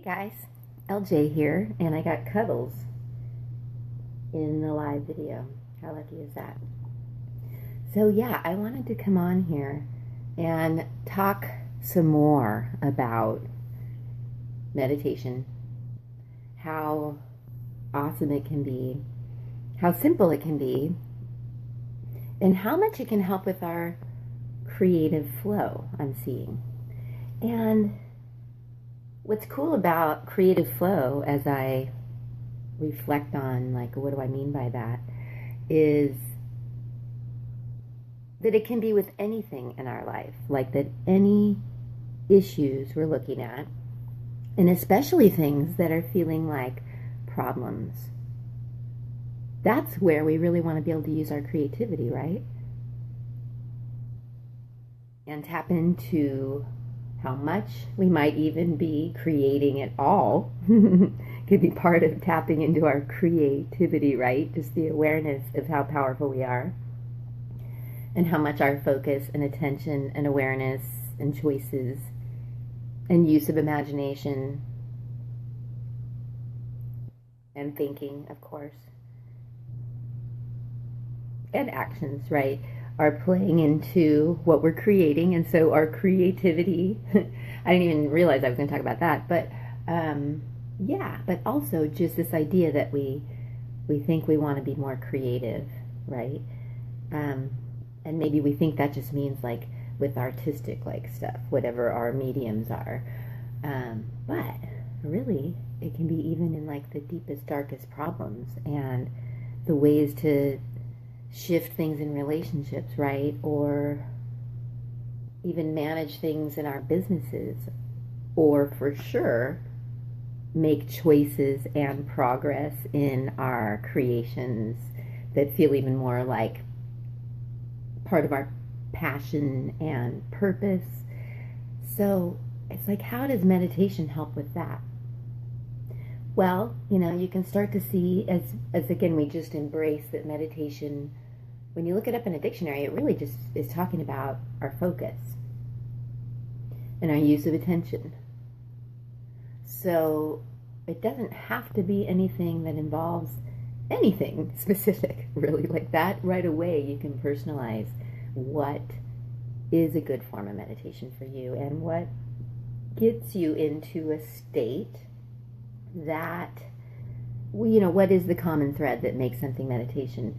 Hey guys, LJ here, and I got Cuddles in the live video. How lucky is that? So yeah, I wanted to come on here and talk some more about meditation, how awesome it can be, how simple it can be, and how much it can help with our creative flow I'm seeing. And what's cool about creative flow, as I reflect on, like, what do I mean by that, is that it can be with anything in our life, like that any issues we're looking at, and especially things that are feeling like problems, that's where we really want to be able to use our creativity, right? And tap into how much we might even be creating it all. Could be part of tapping into our creativity, right? Just the awareness of how powerful we are, and how much our focus and attention and awareness and choices and use of imagination and thinking, of course, and actions, right, are playing into what we're creating. And so our creativity, I didn't even realize I was going to talk about that, but yeah, but also just this idea that we think we want to be more creative, right? And maybe we think that just means like with artistic like stuff, whatever our mediums are. But really, it can be even in like the deepest, darkest problems, and the ways to shift things in relationships, right? Or even manage things in our businesses, or for sure make choices and progress in our creations that feel even more like part of our passion and purpose. So it's like, how does meditation help with that? Well, you can start to see, as again, we just embrace that meditation, when you look it up in a dictionary, it really just is talking about our focus and our use of attention. So it doesn't have to be anything that involves anything specific, really, like that. Right away, you can personalize what is a good form of meditation for you, and what gets you into a state that, what is the common thread that makes something meditation?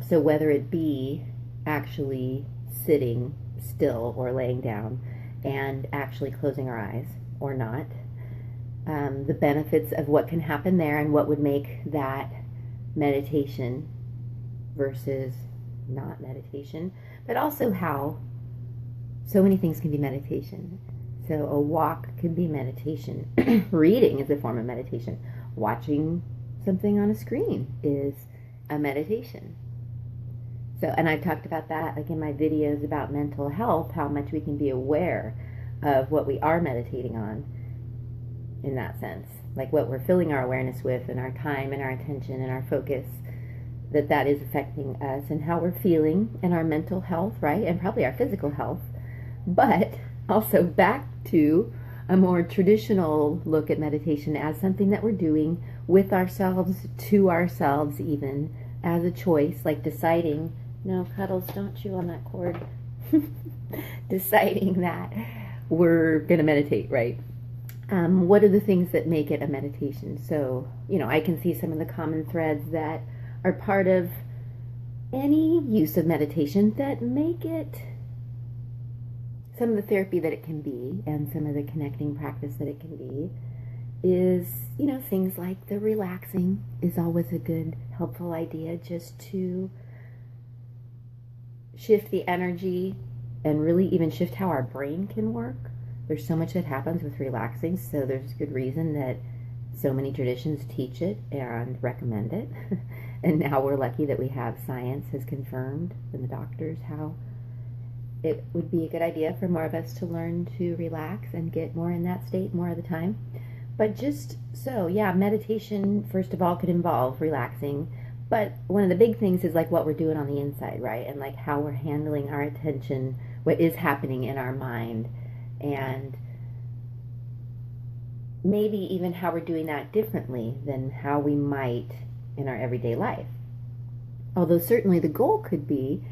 So whether it be actually sitting still or laying down and actually closing our eyes or not, the benefits of what can happen there and what would make that meditation versus not meditation, but also how so many things can be meditation. So a walk can be meditation. Reading is a form of meditation. Watching something on a screen is a meditation. So, and I've talked about that like in my videos about mental health, how much we can be aware of what we are meditating on in that sense, like what we're filling our awareness with, and our time and our attention and our focus, that is affecting us and how we're feeling, and our mental health, right, and probably our physical health. But also back to a more traditional look at meditation as something that we're doing with ourselves, to ourselves, even as a choice, like deciding, no, Cuddles, don't chew on that cord. Deciding that we're going to meditate, right? What are the things that make it a meditation? So, I can see some of the common threads that are part of any use of meditation that make it some of the therapy that it can be, and some of the connecting practice that it can be, is, things like the relaxing is always a good, helpful idea, just to shift the energy and really even shift how our brain can work. There's so much that happens with relaxing, so there's good reason that so many traditions teach it and recommend it. And now we're lucky that we have science has confirmed, and the doctors, how it would be a good idea for more of us to learn to relax and get more in that state more of the time. But just so, yeah, meditation, first of all, could involve relaxing. But one of the big things is like what we're doing on the inside, right? And like how we're handling our attention, what is happening in our mind, and maybe even how we're doing that differently than how we might in our everyday life. Although certainly the goal could be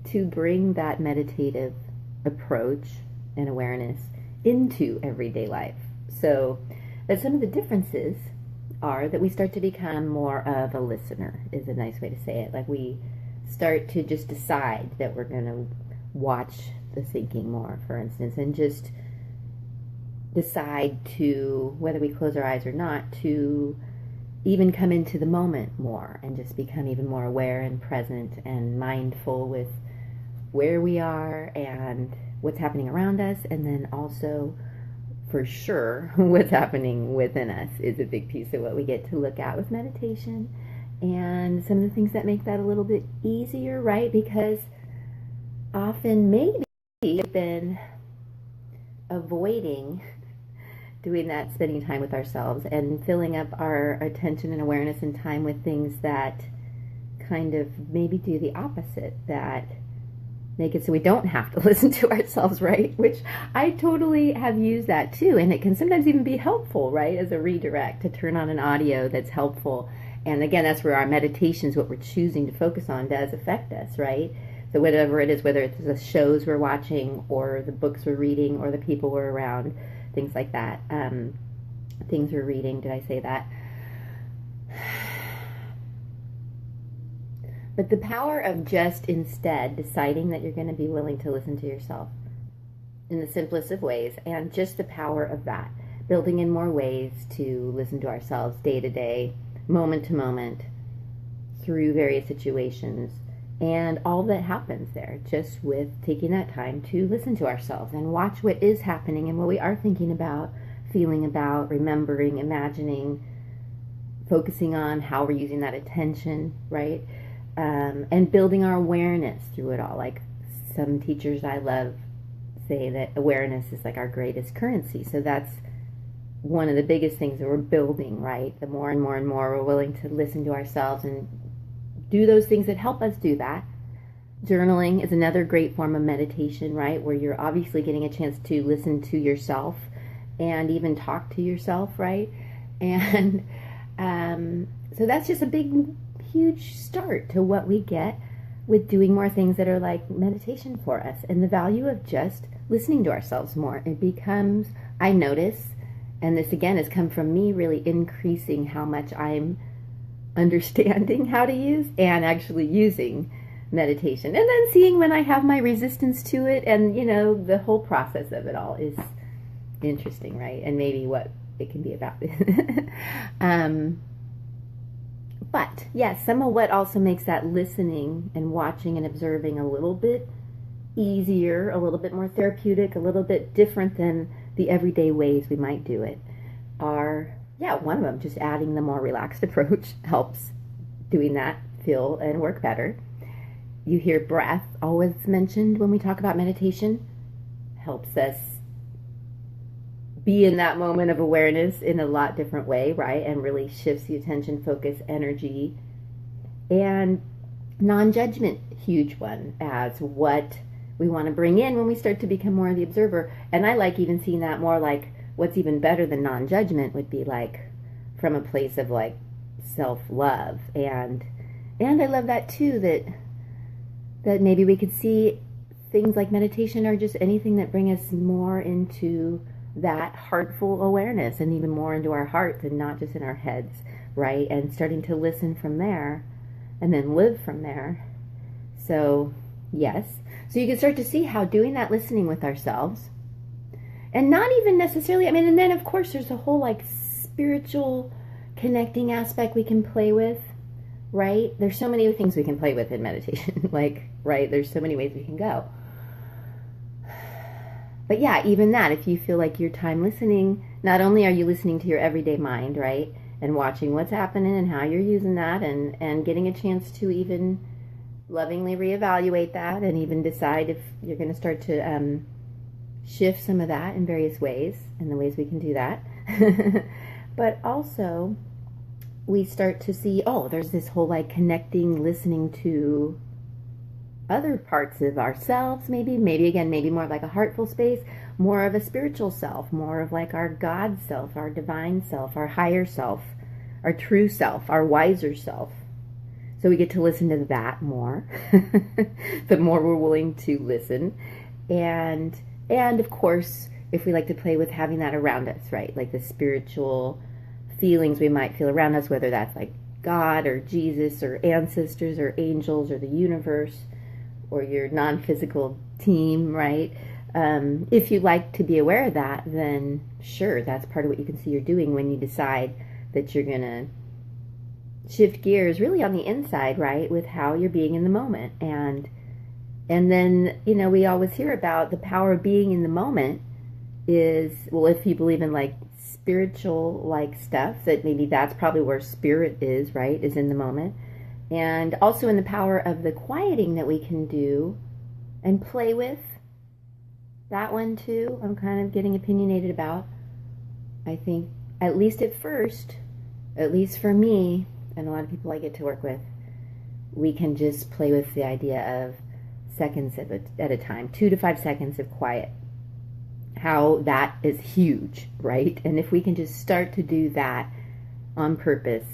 to bring that meditative approach and awareness into everyday life. So that some of the differences are that we start to become more of a listener, is a nice way to say it. Like we start to just decide that we're going to watch the thinking more, for instance, and just decide to, whether we close our eyes or not, to even come into the moment more and just become even more aware and present and mindful with where we are and what's happening around us, and then also for sure what's happening within us is a big piece of what we get to look at with meditation. And some of the things that make that a little bit easier, right? Because often maybe we've been avoiding doing that, spending time with ourselves and filling up our attention and awareness and time with things that kind of maybe do the opposite, that make it so we don't have to listen to ourselves, right? Which I totally have used that too, and it can sometimes even be helpful, right, as a redirect to turn on an audio that's helpful. And again, that's where our meditations, what we're choosing to focus on, does affect us, right? So whatever it is, whether it's the shows we're watching or the books we're reading or the people we're around, things like that, things we're reading, did I say that? But the power of just instead deciding that you're going to be willing to listen to yourself in the simplest of ways, and just the power of that, building in more ways to listen to ourselves day to day, moment to moment, through various situations, and all that happens there, just with taking that time to listen to ourselves and watch what is happening and what we are thinking about, feeling about, remembering, imagining, focusing on how we're using that attention, right? And building our awareness through it all. Like some teachers I love say that awareness is like our greatest currency. So that's one of the biggest things that we're building, right? The more and more and more we're willing to listen to ourselves and do those things that help us do that. Journaling is another great form of meditation, right? Where you're obviously getting a chance to listen to yourself and even talk to yourself, right? And so that's just a big, huge start to what we get with doing more things that are like meditation for us, and the value of just listening to ourselves more. It becomes, I notice, and this again has come from me really increasing how much I'm understanding how to use and actually using meditation, and then seeing when I have my resistance to it, and you know, the whole process of it all is interesting, right? And maybe what it can be about. But yes, some of what also makes that listening and watching and observing a little bit easier, a little bit more therapeutic, a little bit different than the everyday ways we might do it are, one of them, just adding the more relaxed approach helps doing that feel and work better. You hear breath always mentioned when we talk about meditation. Helps us be in that moment of awareness in a lot different way, right? And really shifts the attention, focus, energy. And non-judgment, huge one, as what we want to bring in when we start to become more of the observer. And I like even seeing that more like what's even better than non-judgment would be like from a place of like self-love. And I love that too, that maybe we could see things like meditation or just anything that bring us more into that heartful awareness and even more into our hearts and not just in our heads, right? And starting to listen from there and then live from there. So yes, so you can start to see how doing that listening with ourselves, and not even necessarily, and then of course there's a whole like spiritual connecting aspect we can play with, right? There's so many things we can play with in meditation, like, right? There's so many ways we can go. But yeah, even that, if you feel like your time listening, not only are you listening to your everyday mind, right, and watching what's happening and how you're using that, and getting a chance to even lovingly reevaluate that and even decide if you're going to start to shift some of that in various ways, and the ways we can do that. But also, we start to see, there's this whole like connecting, listening to other parts of ourselves, maybe more like a heartful space, more of a spiritual self, more of like our God self, our divine self, our higher self, our true self, our wiser self. So we get to listen to that more, the more we're willing to listen. And of course, if we like to play with having that around us, right? Like the spiritual feelings we might feel around us, whether that's like God or Jesus or ancestors or angels or the universe or your non-physical team, right? If you like to be aware of that, then sure, that's part of what you can see you're doing when you decide that you're going to shift gears really on the inside, right? With how you're being in the moment. And then, you know, we always hear about the power of being in the moment is, well, if you believe in like spiritual like stuff, that maybe that's probably where spirit is, right? Is in the moment. And also in the power of the quieting that we can do and play with. That one too, I'm kind of getting opinionated about. I think, at least at first, at least for me, and a lot of people I get to work with, we can just play with the idea of seconds at a time, 2 to 5 seconds of quiet. How that is huge, right? And if we can just start to do that on purpose,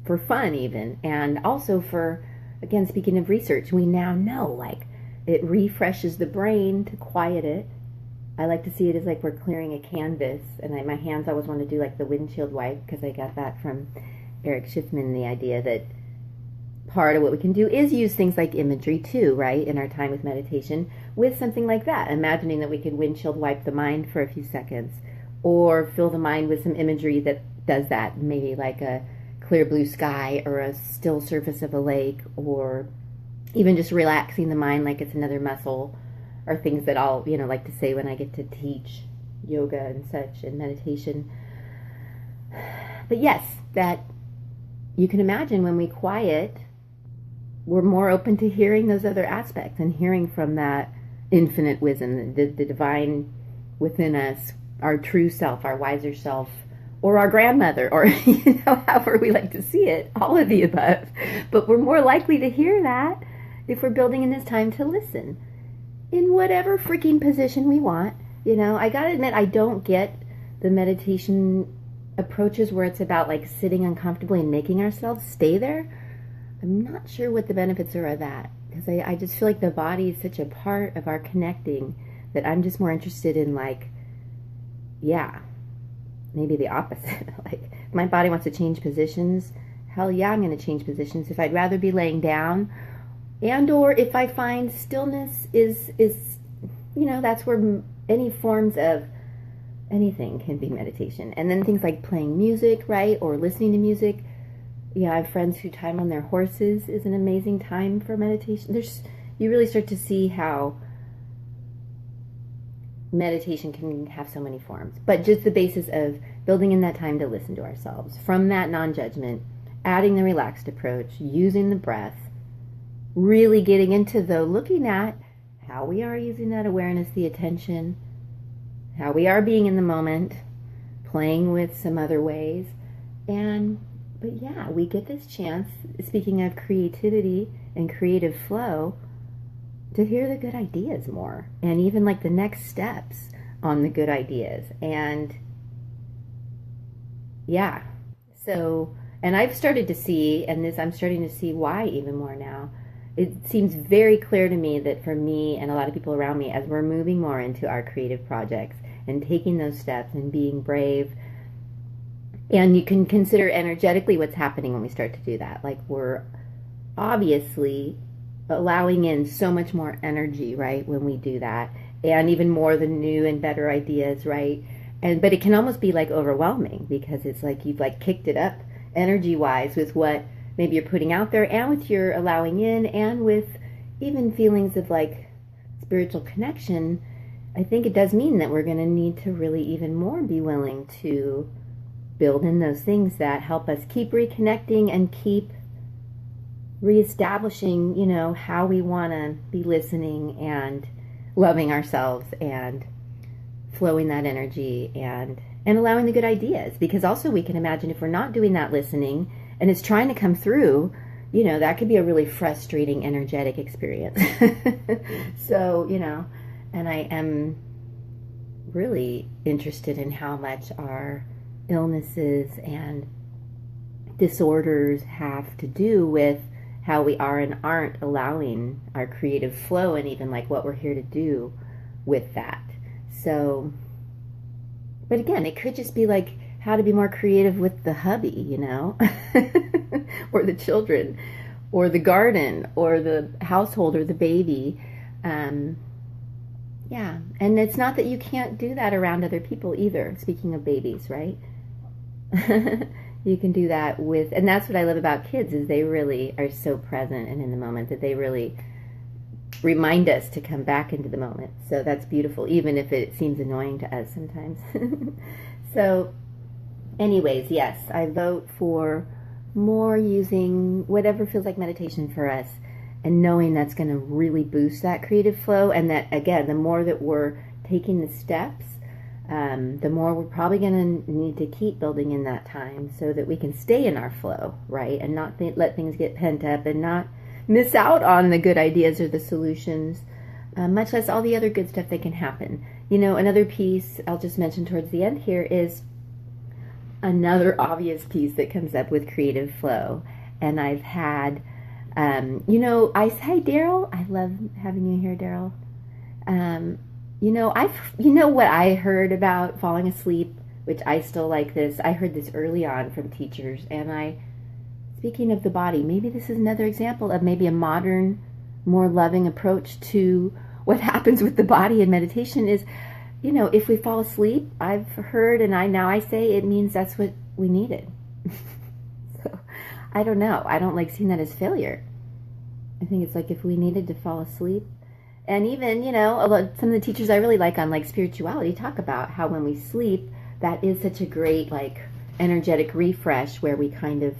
for fun even, and also for, again, speaking of research, we now know, like, it refreshes the brain to quiet it. I like to see it as like we're clearing a canvas, and my hands always want to do like the windshield wipe, because I got that from Eric Schiffman, the idea that part of what we can do is use things like imagery too, right, in our time with meditation, with something like that, imagining that we could windshield wipe the mind for a few seconds, or fill the mind with some imagery that does that, maybe like a clear blue sky or a still surface of a lake, or even just relaxing the mind like it's another muscle, or things that I'll, you know, like to say when I get to teach yoga and such and meditation. But yes, that you can imagine when we quiet, we're more open to hearing those other aspects and hearing from that infinite wisdom, the divine within us, our true self, our wiser self, or our grandmother, or, you know, however we like to see it, all of the above. But we're more likely to hear that if we're building in this time to listen in whatever freaking position we want. You know, I gotta admit, I don't get the meditation approaches where it's about like sitting uncomfortably and making ourselves stay there. I'm not sure what the benefits are of that, because I just feel like the body is such a part of our connecting that I'm just more interested in like, yeah, maybe the opposite. Like, if my body wants to change positions, hell yeah, I'm going to change positions. If I'd rather be laying down, and or if I find stillness is you know, that's where any forms of anything can be meditation. And then things like playing music, right, or listening to music. Yeah, I have friends who time on their horses is an amazing time for meditation. You really start to see how meditation can have so many forms. But just the basis of building in that time to listen to ourselves, from that non-judgment, adding the relaxed approach, using the breath, really getting into though looking at how we are using that awareness, the attention, how we are being in the moment, playing with some other ways. But yeah, we get this chance, speaking of creativity and creative flow, to hear the good ideas more, and even like the next steps on the good ideas. And yeah, so, and I've started to see, and this I'm starting to see why even more now. It seems very clear to me that for me and a lot of people around me, as we're moving more into our creative projects and taking those steps and being brave, and you can consider energetically what's happening when we start to do that. Like, we're obviously allowing in so much more energy, right, when we do that, and even more the new and better ideas, right? But it can almost be like overwhelming, because it's like you've like kicked it up energy-wise with what maybe you're putting out there, and with your allowing in, and with even feelings of like spiritual connection. I think it does mean that we're going to need to really even more be willing to build in those things that help us keep reconnecting and keep reestablishing, you know, how we want to be listening and loving ourselves and flowing that energy and allowing the good ideas. Because also we can imagine if we're not doing that listening and it's trying to come through, you know, that could be a really frustrating energetic experience. So, you know, and I am really interested in how much our illnesses and disorders have to do with how we are and aren't allowing our creative flow, and even like what we're here to do with that. So, but again, it could just be like how to be more creative with the hubby, you know, or the children, or the garden, or the household, or the baby. Yeah, and it's not that you can't do that around other people either. Speaking of babies, right? You can do that with, and that's what I love about kids, is they really are so present and in the moment that they really remind us to come back into the moment. So that's beautiful, even if it seems annoying to us sometimes. So anyways, yes, I vote for more using whatever feels like meditation for us, and knowing that's going to really boost that creative flow, and that, again, the more that we're taking the steps, the more we're probably going to need to keep building in that time so that we can stay in our flow, right? And not let things get pent up, and not miss out on the good ideas or the solutions, much less all the other good stuff that can happen. You know, another piece I'll just mention towards the end here is another obvious piece that comes up with creative flow. And I've had, you know, hi Daryl, I love having you here, Daryl. You know what I heard about falling asleep, which I still like this. I heard this early on from teachers, and speaking of the body, maybe this is another example of maybe a modern, more loving approach to what happens with the body in meditation is, you know, if we fall asleep, I've heard, and I say it means that's what we needed. So, I don't know. I don't like seeing that as failure. I think it's like if we needed to fall asleep. And even, you know, some of the teachers I really like on like spirituality talk about how when we sleep, that is such a great like energetic refresh where we kind of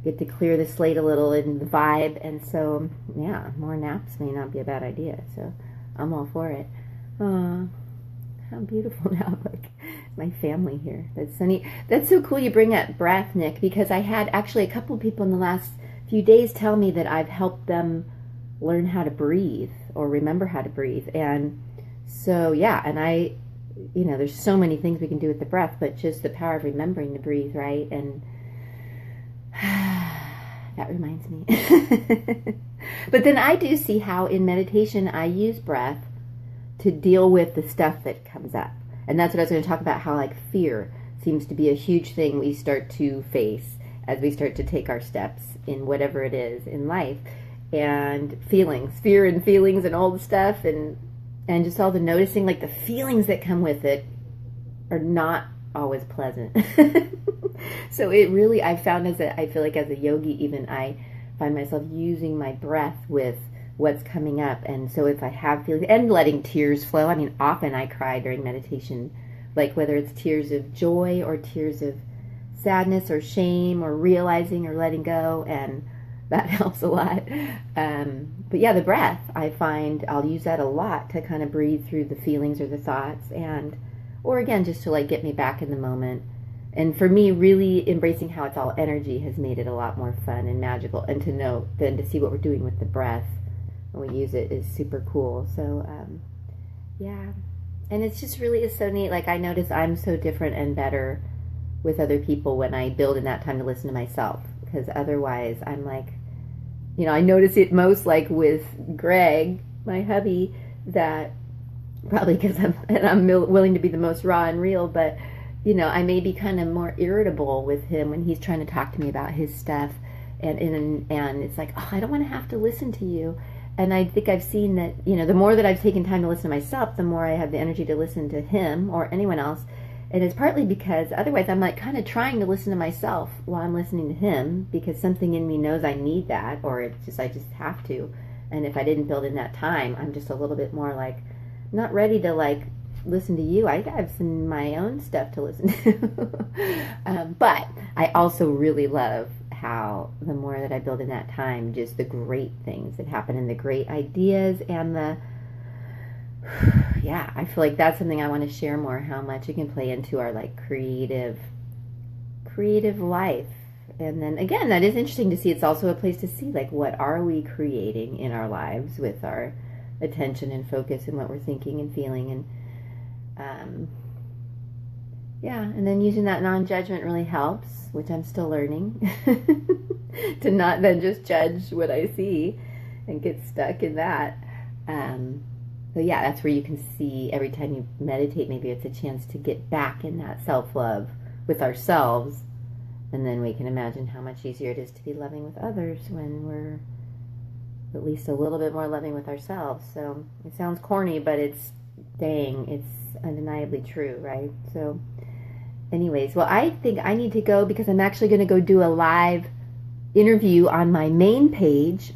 get to clear the slate a little in the vibe. And so, yeah, more naps may not be a bad idea. So I'm all for it. How beautiful now, like my family here. That's so neat. That's so cool you bring up breath, Nick, because I had actually a couple of people in the last few days tell me that I've helped them learn how to breathe or remember how to breathe. And so, yeah, and you know, there's so many things we can do with the breath, but just the power of remembering to breathe, right? And that reminds me. But then I do see how in meditation I use breath to deal with the stuff that comes up. And that's what I was going to talk about, how like fear seems to be a huge thing we start to face as we start to take our steps in whatever it is in life. And feelings, fear and feelings and all the stuff, and just all the noticing, like the feelings that come with it are not always pleasant. So it really, I found I feel like as a yogi even, I find myself using my breath with what's coming up. And so if I have feelings, and letting tears flow, I mean, often I cry during meditation, like whether it's tears of joy or tears of sadness or shame or realizing or letting go, and that helps a lot. But yeah, the breath, I find I'll use that a lot to kind of breathe through the feelings or the thoughts, or again, just to like get me back in the moment. And for me, really embracing how it's all energy has made it a lot more fun and magical. And to know, then to see what we're doing with the breath when we use it is super cool. So yeah, and it's just really is so neat. Like I notice I'm so different and better with other people when I build in that time to listen to myself, because otherwise I'm like, you know, I notice it most like with Greg, my hubby, that probably because I'm willing to be the most raw and real, but you know, I may be kind of more irritable with him when he's trying to talk to me about his stuff, and it's like, oh, I don't want to have to listen to you. And I think I've seen that, you know, the more that I've taken time to listen to myself, the more I have the energy to listen to him or anyone else. And it's partly because otherwise I'm like kind of trying to listen to myself while I'm listening to him, because something in me knows I need that, or it's just I just have to. And if I didn't build in that time, I'm just a little bit more like not ready to like listen to you. I have some my own stuff to listen to. But I also really love how the more that I build in that time, just the great things that happen and the great ideas and the yeah, I feel like that's something I want to share more, how much it can play into our like creative life. And then again, that is interesting to see. It's also a place to see like what are we creating in our lives with our attention and focus and what we're thinking and feeling. Yeah, and then using that non-judgment really helps, which I'm still learning, to not then just judge what I see and get stuck in that. So yeah, that's where you can see every time you meditate, maybe it's a chance to get back in that self-love with ourselves, and then we can imagine how much easier it is to be loving with others when we're at least a little bit more loving with ourselves. So it sounds corny, but it's undeniably true, right? So anyways, well, I think I need to go because I'm actually going to go do a live interview on my main page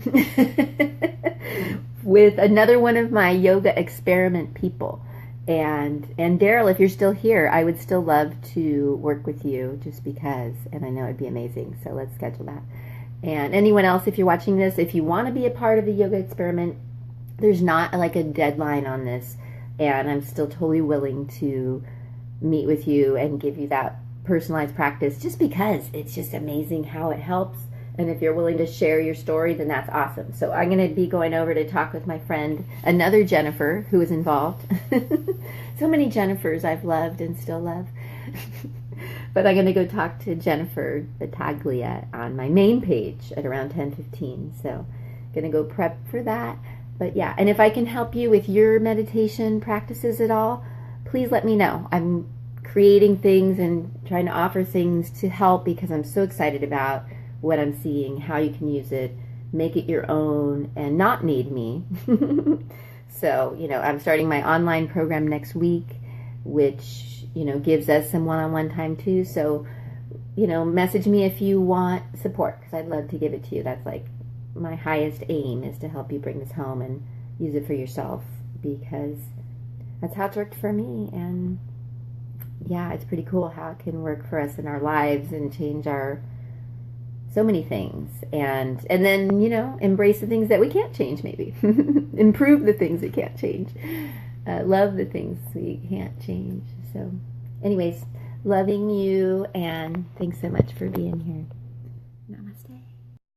with another one of my yoga experiment people. And Daryl, if you're still here, I would still love to work with you just because, and I know it'd be amazing. So let's schedule that. And anyone else, if you're watching this, if you want to be a part of the yoga experiment, there's not like a deadline on this. And I'm still totally willing to meet with you and give you that personalized practice just because it's just amazing how it helps. And if you're willing to share your story, then that's awesome. So I'm going to be going over to talk with my friend, another Jennifer, who is involved. So many Jennifers I've loved and still love. But I'm going to go talk to Jennifer Battaglia on my main page at around 10:15. So I'm going to go prep for that. But yeah, and if I can help you with your meditation practices at all, please let me know. I'm creating things and trying to offer things to help because I'm so excited about what I'm seeing, how you can use it, make it your own, and not need me. So, I'm starting my online program next week, which, gives us some one-on-one time too. So, message me if you want support, because I'd love to give it to you. That's like my highest aim, is to help you bring this home and use it for yourself, because that's how it's worked for me. And yeah, it's pretty cool how it can work for us in our lives and change so many things, and then embrace the things that we can't change, maybe improve the things we can't change, love the things we can't change. So anyways, loving you, and thanks so much for being here.